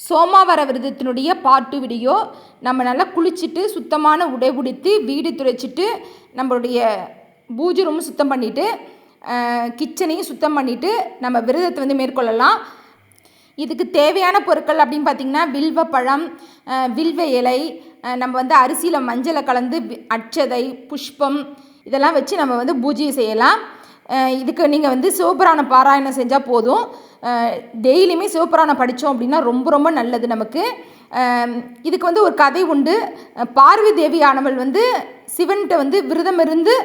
சோமாவார விரதத்தினுடைய part 2 video. நம்ம நல்லா குளிச்சுட்டு சுத்தமான உடை உடுத்தி வீடு துடைச்சிட்டு நம்மளுடைய பூஜை ரூம் சுத்தம் பண்ணிவிட்டு கிச்சனையும் சுத்தம் பண்ணிவிட்டு நம்ம விரதத்தை வந்து மேற்கொள்ளலாம். இதுக்கு தேவையான பொருட்கள் அப்படின்னு பார்த்திங்கன்னா வில்வ பழம், வில்வ இலை, நம்ம வந்து அரிசியில் மஞ்சளை கலந்து அட்சதை, புஷ்பம் இதெல்லாம் வச்சு நம்ம வந்து பூஜை செய்யலாம். இதுக்கு நீங்கள் வந்து சிவபுராணம் பாராயணம் செஞ்சால் போதும். டெய்லியுமே சிவபுராணம் படித்தோம் அப்படின்னா ரொம்ப ரொம்ப நல்லது நமக்கு. இதுக்கு வந்து ஒரு கதை உண்டு. பார்வதி தேவியானவள் வந்து சிவன்கிட்ட வந்து விரதம் இருந்து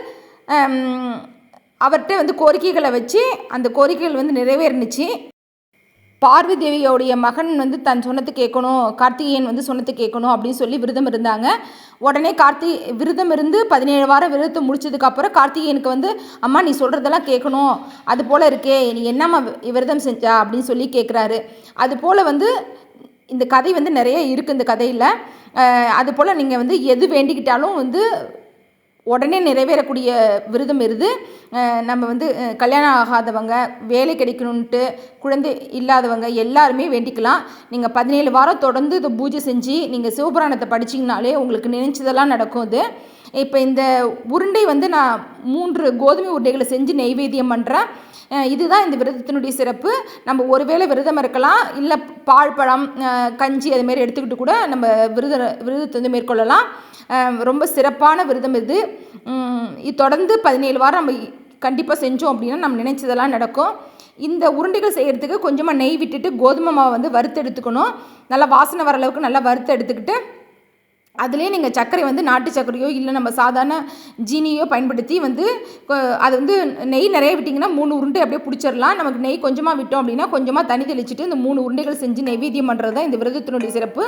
அவர்கிட்ட வந்து கோரிக்கைகளை வச்சு அந்த கோரிக்கைகள் வந்து நிறைவேறினுச்சு. பார்வதி தேவியோடைய மகன் வந்து தன் சொன்னது கேட்கணும், கார்த்திகேயன் வந்து சொன்னது கேட்கணும் அப்படின்னு சொல்லி விரதம் இருந்தாங்க. உடனே விரதம் இருந்து 17 வாரம் விரதத்தை முடிச்சதுக்கப்புறம் கார்த்திகேயனுக்கு வந்து அம்மா நீ சொல்கிறதெல்லாம் கேட்கணும், அது போல் இருக்கே, நீ என்னம்மா விரதம் செஞ்சா அப்படின்னு சொல்லி கேட்குறாரு. அது போல் வந்து இந்த கதை வந்து நிறைய இருக்குது இந்த கதையில். அது போல் நீங்கள் வந்து எது வேண்டிக்கிட்டாலும் வந்து உடனே நிறைவேறக்கூடிய விரதம் இருது. நம்ம வந்து கல்யாணம் ஆகாதவங்க, வேலை கிடைக்கணுன்ட்டு, குழந்தை இல்லாதவங்க எல்லாருமே வேண்டிக்கலாம். நீங்கள் 17 வாரம் தொடர்ந்து இதை பூஜை செஞ்சு நீங்கள் சிவபுராணத்தை படிச்சிங்கனாலே உங்களுக்கு நினைச்சதெல்லாம் நடக்கும். இது இப்போ இந்த உருண்டை வந்து நான் 3 கோதுமை உருண்டைகளை செஞ்சு நெய்வேத்தியம் பண்ணுறேன். இதுதான் இந்த விரதத்தினுடைய சிறப்பு. நம்ம ஒருவேளை விரதம் இருக்கலாம், இல்லை பால் பழம் கஞ்சி அதுமாரி எடுத்துக்கிட்டு கூட நம்ம விரதத்தை வந்து மேற்கொள்ளலாம். ரொம்ப சிறப்பான விரதம் இது. தொடர்ந்து 17 வாரம் நம்ம கண்டிப்பாக செஞ்சோம் அப்படின்னா நம்ம நினைச்சதெல்லாம் நடக்கும். இந்த உருண்டைகள் செய்கிறதுக்கு கொஞ்சமாக நெய் விட்டுட்டு கோதுமை மாவை வந்து வறுத்து எடுத்துக்கணும். நல்லா வாசனை வர அளவுக்கு நல்லா வறுத்து எடுத்துக்கிட்டு அதிலே நீங்கள் சர்க்கரை வந்து நாட்டு சர்க்கரையோ இல்லை நம்ம சாதாரண ஜீனியோ பயன்படுத்தி வந்து அது வந்து நெய் நிறைய விட்டிங்கன்னா 3 உருண்டை அப்படியே பிடிச்சிடலாம். நமக்கு நெய் கொஞ்சமாக விட்டோம் அப்படின்னா கொஞ்சமாக தண்ணி தெளிச்சுட்டு இந்த 3 உருண்டைகள் செஞ்சு நெய்வேத்தியம் பண்ணுறது தான் இந்த விரதத்தினுடைய சிறப்பு.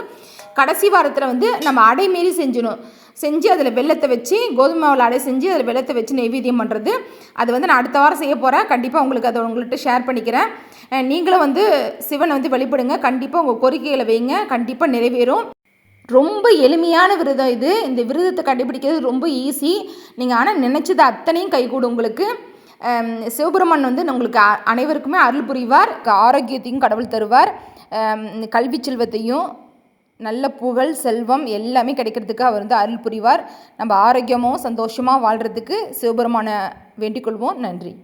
கடைசி வாரத்தில் வந்து நம்ம அடை மாரி செஞ்சு அதில் வெல்லத்தை வச்சு கோதுமை மாவில் அடை செஞ்சு அதில் வெல்லத்தை வச்சு நெய்வேத்தியம் பண்ணுறது. அது வந்து நான் அடுத்த வாரம் செய்ய போகிறேன். கண்டிப்பாக உங்களுக்கு அதை உங்கள்கிட்ட ஷேர் பண்ணிக்கிறேன். நீங்களும் வந்து சிவனை வந்து வழிபடுங்க. கண்டிப்பாக உங்கள் கோரிக்கைகளை வைங்க, கண்டிப்பாக நிறைவேறும். ரொம்ப எளிமையான விரதம் இது. இந்த விரதத்தை கண்டுபிடிக்கிறது ரொம்ப ஈஸி. நீங்கள் ஆனால் நினச்சது அத்தனையும் கைகூடும் உங்களுக்கு. சிவபெருமான் வந்து உங்களுக்கு அனைவருக்குமே அருள் புரிவார். ஆரோக்கியத்தையும் கடவுள் தருவார். கல்வி செல்வத்தையும் நல்ல புகழ் செல்வம் எல்லாமே கிடைக்கிறதுக்கு அவர் வந்து அருள் புரிவார். நம்ம ஆரோக்கியமாக சந்தோஷமாக வாழ்கிறதுக்கு சிவபெருமானை வேண்டிக் கொள்வோம். நன்றி.